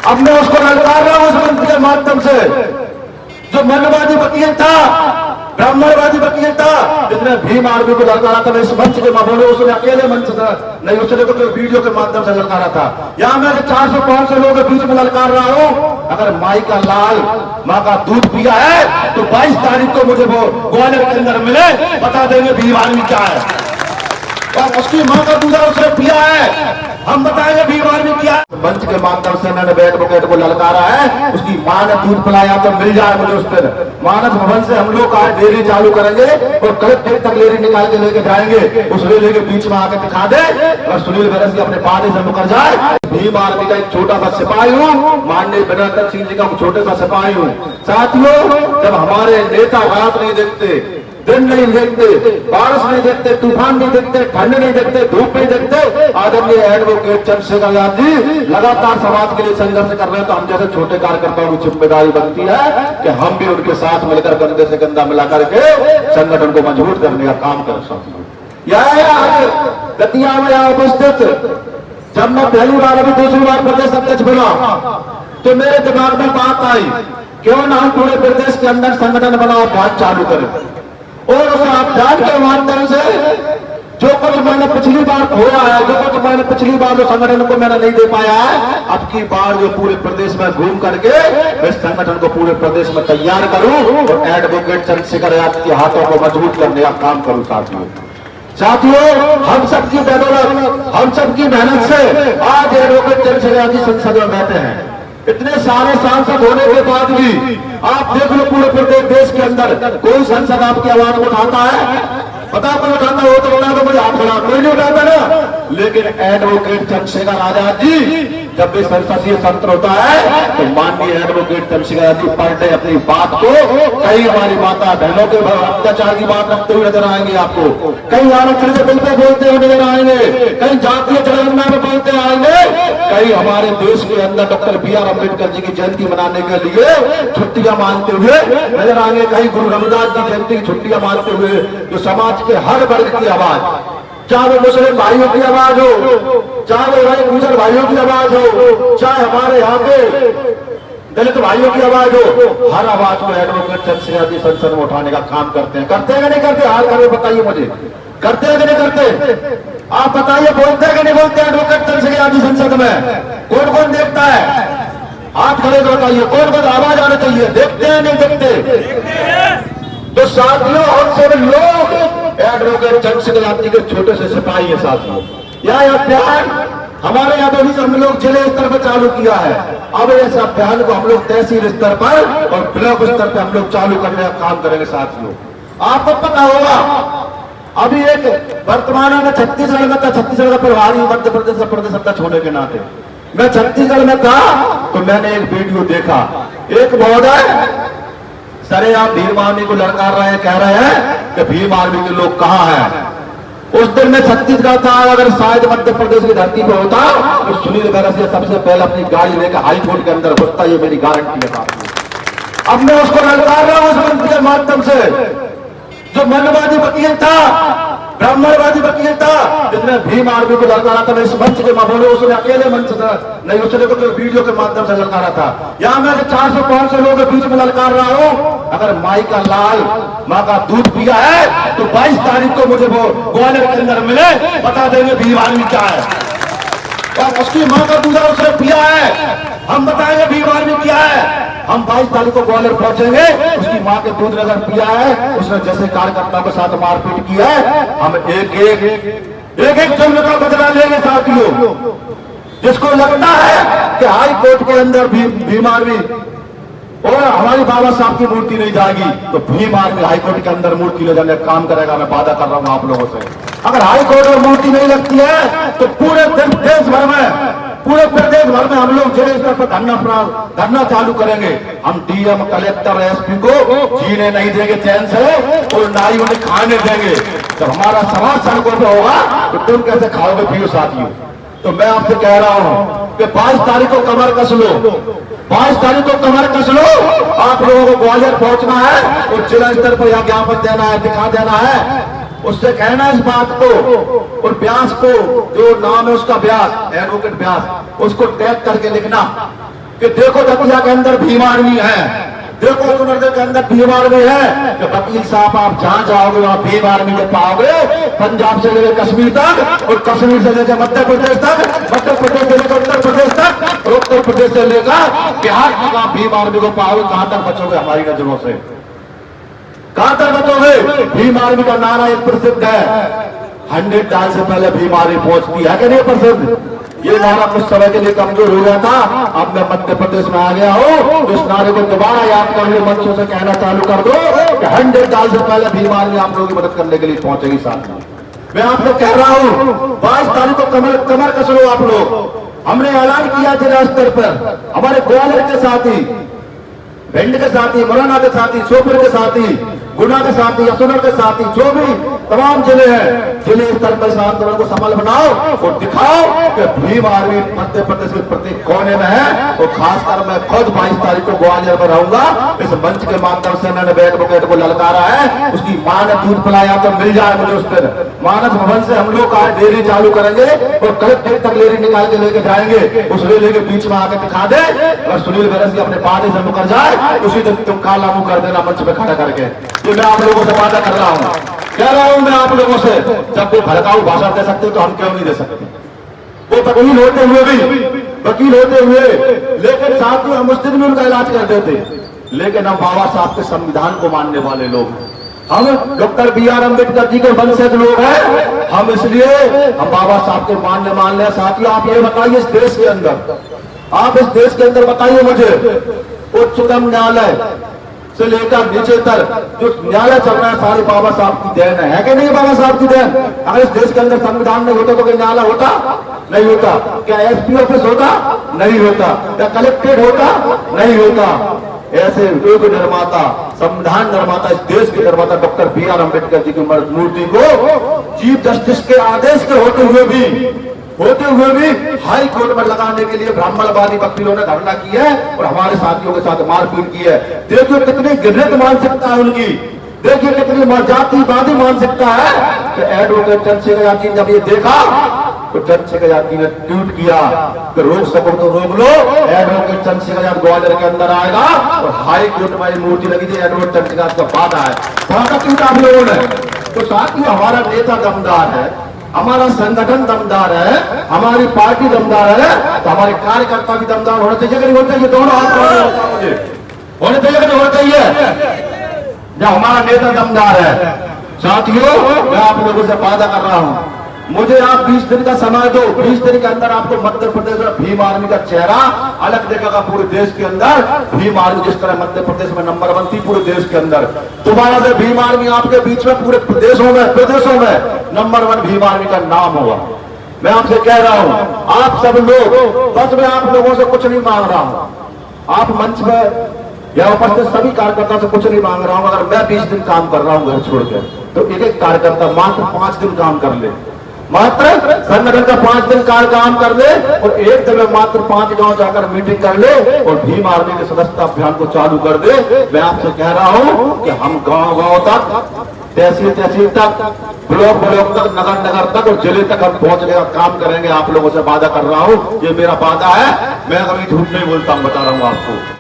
अब मैं उसको ललकार रहा हूं उस मंच के माध्यम से। जो मनवादी वकील था, ब्राह्मणवादी वकील था, जिसने भीम आर्मी को ललकारा था, मैं इस मंच के माध्यम से, उसने अकेले मंच था नहीं, उसने तो वीडियो के माध्यम से ललकारा था। यहां मैं 400-500 लोगों के बीच में ललकार रहा हूं, अगर माई का लाल माँ का दूध पिया है तो 22 तारीख को मुझे वो ग्वालियर के अंदर मिले, बता देंगे भीम आर्मी क्या है। और उसकी माँ का दूध उसने पिया है, हम बताएंगे भीम आर्मी क्या है। मंच के माध्यम से मैंने एडवोकेट को ललकारा है, उसकी माँ ने दूध पिलाया तो मिल जाए मुझे उस दिन। मानस भवन से हम लोग आज डेयरी चालू करेंगे और कलेक्टर तक लेरी निकाल के लेके जाएंगे, उस रेली के बीच में आके दिखा दे और सुनील बैरसिया अपने पानी से मुकर जाए। भीम आर्मी का एक छोटा सा सिपाही हूँ, माननीय वीरेंद्र सिंह जी का छोटे सा सिपाही हूँ। साथियों, जब हमारे नेता रात नहीं देखते, दिन नहीं देखते, बारिश नहीं देखते, तूफान नहीं देखते, ठंड नहीं देखते, धूप नहीं देखते, आदरणीय एडवोकेट चंद्रशेखर आजाद जी लगातार समाज के लिए संघर्ष कर रहे हैं, तो हम जैसे छोटे कार्यकर्ताओं की जिम्मेदारी बनती है कि हम भी उनके साथ मिलकर कंधे से कंधा मिला करके संगठन को मजबूत करने का काम कर सकते हैं। दतिया में यहाँ उपस्थित जब मैं पहली बार, अभी दूसरी बार प्रदेश अध्यक्ष बना, तो मेरे दिमाग में बात आई, क्यों ना हम पूरे प्रदेश के अंदर संगठन बना अभियान चालू करें, और उस अभियान के माध्यम से जो कुछ मैंने पिछली बार खोया है, जो कुछ मैंने पिछली बार जो संगठन को मैंने नहीं दे पाया है, अब की बार जो पूरे प्रदेश में घूम करके मैं संगठन को पूरे प्रदेश में तैयार करूं और एडवोकेट चंद्रशेखर आजाद के हाथों को मजबूत करने का काम करूं। साथियों, हम सबकी बदौलत, हम सबकी मेहनत से आज एडवोकेट चंद्रशेखर आजाद जी संसद में बैठे हैं। इतने सारे सांसद होने के बाद भी आप देख लो पूरे प्रदेश देश के अंदर कोई सांसद आपकी आवाज उठाता है? पता कोई उठाता हो तो बता दो मुझे, हाथ बढ़ा, कोई नहीं उठाता ना। लेकिन एडवोकेट चंद्रशेखर आजाद जी जब भी संसदीय सत्र होता है तो माननीय advocate Chandrashekhar Azad ji per day अपनी बात को, कई हमारी माता बहनों के अत्याचार की बात रखते हुए नजर आएंगे आपको, कई आरक्षण के बिल पे बोलते हुए नजर आएंगे, कई जातीय जनगणना में बोलते आएंगे, कई हमारे देश के अंदर डॉक्टर BR अम्बेडकर जी की जयंती मनाने के लिए छुट्टियां मानते हुए नजर आएंगे, कहीं गुरु रविदास जी जयंती की छुट्टियां मानते हुए, जो समाज के हर वर्ग की आवाज, चाहे वो मुस्लिम भाइयों की आवाज हो, चाहे वो गुजर भाइयों की आवाज हो, चाहे हमारे यहाँ पे दलित भाइयों की आवाज हो, हर आवाज को एडवोकेट चंद्रशेखर जी संसद में उठाने का काम करते हैं। करते हैं कि नहीं करते? हाल करके बताइए मुझे, करते हैं कि नहीं करते? आप बताइए, बोलते हैं कि नहीं बोलते एडवोकेट चंद्रशेखर जी संसद में? कौन कौन देखता है? हाथ खड़े कर बताइए, कौन कौन आवाज आनी चाहिए? देखते हैं नहीं देखते? तो साथियों, हम सब लोग एडवोकेट चंद्रशेखर आजाद जी के छोटे से सिपाही है। साथियों, यह अभियान हमारे यहाँ पे भी हम लोग जिले स्तर पर चालू किया है। अब इस अभियान को हम लोग तहसील स्तर पर और ब्लॉक स्तर पर हम लोग चालू करने का काम करेंगे। साथियों, आपको पता होगा अभी एक वर्तमान में छत्तीसगढ़ में था, छत्तीसगढ़ का प्रभारी मध्य प्रदेश का प्रदेश अध्यक्ष होने के नाते मैं छत्तीसगढ़ में था, तो मैंने एक वीडियो देखा, एक महोदय सरे आप भीम आर्मी को ललकार रहे हैं, कह रहे हैं कि भीम आर्मी के लोग कहाँ हैं। उस दिन मैं छत्तीसगढ़ था, अगर शायद मध्य प्रदेश की धरती पर होता तो सुनील बैरसिया सबसे पहले अपनी गाड़ी लेकर हाई कोर्ट के अंदर घुसता, ये मेरी गारंटी है। अब मैं उसको ललकार रहा हूं उस मंच के माध्यम से। जो मनवादी वकील था, ब्राह्मणवादी वकील था, जिसने भीम आर्मी को ललकारा था, मैं इस मंच के माध्यम से, उसने अकेले मंच था नहीं, उसने तो वीडियो के माध्यम से ललकारा था। यहां मैं 400-500 लोगों के बीच में ललकार रहा हूं, अगर माई का लाल माँ का दूध पिया है तो 22 तारीख को मुझे वो ग्वालियर के अंदर मिले, बता देंगे भीम आर्मी क्या है। और उसकी माँ का दूध उसने पिया है, हम बताएंगे भीम आर्मी क्या है। हम 22 तारीख को ग्वालियर पहुंचेंगे, उसकी माँ के दूध अगर पिया है, उसने जैसे कार्यकर्ताओं के साथ मारपीट की है, हम एक एक जुर्म का बदला लेंगे। साथियों, जिसको लगता है कि हाई कोर्ट के अंदर भीम आर्मी और हमारी बाबा साहब की मूर्ति नहीं जाएगी, तो भीम आर्मी हाई कोर्ट के अंदर मूर्ति ले जाने का काम करेगा। मैं वादा कर रहा हूं आप लोगों से, अगर हाई कोर्ट में मूर्ति नहीं लगती है तो पूरे देश भर में, पूरे प्रदेश भर में हम लोग जिले स्तर पर धरना चालू करेंगे। हम DM, कलेक्टर, SP को जीने नहीं देंगे चैन से, और ना ही उन्हें खाने देंगे। जब हमारा समाज सड़कों पर होगा तो तुम कैसे खाओगे पियो। साथियों, तो मैं आपसे कह रहा हूं कि 22 तारीख को कमर कस लो, 22 तारीख को कमर कस लो। आप लोगों को ग्वालियर पहुंचना है और जिला स्तर पर यहाँ ज्ञापन देना है, दिखा देना है, उससे कहना इस बात को, और व्यास को, जो नाम है उसका व्यास, एडवोकेट व्यास, उसको टैग करके लिखना कि देखो दतिया के अंदर भीम आर्मी है, देखो सुनरदेव के अंदर भीम आर्मी है। कि वकील साहब आप जहां जाओगे वहां भीम आर्मी को पाओगे, पंजाब से लेकर कश्मीर तक, और कश्मीर से लेकर मध्य प्रदेश तक, मध्य प्रदेश से लेकर उत्तर प्रदेश तक, और उत्तर प्रदेश से लेकर बिहार तक आप भीम आर्मी को पाओगे। कहां तक बचोगे हमारी नजरों से, कहां तक बचोगे? भीम आर्मी का नारा एक प्रसिद्ध है, 100 साल से पहले भीम आर्मी पहुंचती है कि नहीं प्रसिद्ध? ये नारा कुछ समय के लिए कमजोर हो गया था, अब मैं मध्य प्रदेश में आ गया हूं तो इस नारे को दोबारा याद करने मंचों से कहना चालू कर दो कि 100 साल से पहले भीम आर्मी आप लोगों की मदद करने के लिए पहुंचेगी। साथ में मैं आपको कह रहा हूं 22 तारीख को कमर कस लो आप लोग। हमने ऐलान किया जिला स्तर पर, हमारे ग्वालियर के साथी, भिंड के साथी, मुरैना के साथी, श्योपुर के साथी, गुना के साथी, असुनर के साथी, जो भी तमाम जिले हैं, जिले स्तर पर इस आंदोलन को सफल बनाओ और दिखाओ कि भीम आर्मी मध्य प्रदेश के प्रत्येक कोने में है। और खासकर मैं खुद 22 तारीख को ग्वालियर में रहूंगा। इस मंच के माध्यम से मैंने एडवोकेट को ललकारा है, उसकी मां ने दूध पिलाया तो मिल जाए मुझे उस दिन। मानस भवन से हम लोग आज डेयरी चालू करेंगे और कलेक्ट्रेट तक रेली निकाल के लेके जाएंगे। उस रेली के बीच में आकर दिखा दे, अगर सुनील बैरसी अपने पार्टी से मुकर जाए उसी दिन तुम काला मुंह कर देना मंच पे खड़ा करके। ये मैं आप लोगों से वादा कर रहा हूं, कह रहा हूं मैं आप लोगों से। जब वो भड़काऊ भाषण दे सकते तो हम क्यों नहीं दे सकते? वो वकील होते हुए भी, वकील होते हुए, लेकिन साथ ही हम उस दिन भी उनका इलाज कर देते। लेकिन हम बाबा साहब के संविधान को मानने वाले लोग, हम डॉक्टर BR अम्बेडकर जी के वंशज लोग हैं, हम इसलिए हम बाबा साहब के मान ले। साथियों आप ये बताइए, इस देश के अंदर, आप इस देश के अंदर बताइए मुझे, उच्चतम न्यायालय से लेकर नीचे तक जो न्यायालय चल रहा है सारे बाबा साहब की देन है कि नहीं? बाबा साहब की देन। अगर इस देश के अंदर संविधान नहीं होता तो क्या न्यायालय होता? नहीं होता। क्या SP ऑफिस होता? नहीं होता। क्या कलेक्ट्रेट होता? नहीं होता। ऐसे योग निर्माता, संविधान निर्माता, इस देश के निर्माता डॉक्टर BR अम्बेडकर जी की मूर्ति को चीफ जस्टिस के आदेश के होते हुए भी हाई कोर्ट में लगाने के लिए ब्राह्मणवादी वकीलों ने धरना किया है और हमारे साथियों के साथ मारपीट की है। देखिए कितनी घृणित मानसिकता है उनकी, देखिए कितनी जातिवादी मानसिकता है कि एडवोकेट चंद्रशेखर यादव जब ये देखा तो चंद्रशेखर यादव ने ट्वीट किया कि रोक सको तो रोक लो, एडवोकेट चंद्रशेखर यादव ग्वालियर के अंदर आएगा और हाई कोर्ट में मूर्ति लगी थी, एडवोकेट चंद्रशेखर यादव का वादा है। वादा टूटा आप लोगों ने। तो साथ ही हमारा नेता दमदार है, हमारा संगठन दमदार है, हमारी पार्टी दमदार है, तो हमारे कार्यकर्ता भी दमदार होना चाहिए कि नहीं होना चाहिए? दोनों हाथ मुझे होने चाहिए कि नहीं होना चाहिए? जब हमारा नेता दमदार है। साथियों मैं आप लोगों से वादा कर रहा हूं, मुझे आप 20 दिन का समय दो, 20 दिन के अंदर आपको मध्य प्रदेश में भीम आर्मी का चेहरा अलग देखेगा। पूरे देश के अंदर भीम आर्मी जिस तरह मध्य प्रदेश में नंबर 1 थी पूरे देश के अंदर, दोबारा से भीम आर्मी आपके बीच में पूरे प्रदेशों में नंबर 1 भीम आर्मी का नाम होगा। मैं आपसे कह रहा हूं, आप सब लोग, बस मैं आप लोगों से कुछ नहीं मांग रहा हूं, आप मंच में या उपस्थित सभी कार्यकर्ता से कुछ नहीं मांग रहा हूं। अगर मैं 20 दिन काम कर रहा हूं घर छोड़कर, तो एक कार्यकर्ता मात्र 5 दिन काम कर ले, मात्र संगठन का 5 दिन काम कर ले और एक दिन में मात्र 5 गांव जाकर मीटिंग कर ले और भीम आर्मी के सदस्यता अभियान को चालू कर दे। मैं आपसे कह रहा हूं कि हम गांव तक, तहसील तक, ब्लॉक तक, नगर तक और जिले तक हम पहुंचने का काम करेंगे। आप लोगों से वादा कर रहा हूं, ये मेरा वादा है, मैं कभी झूठ नहीं बोलता हूं, बता रहा हूं आपको।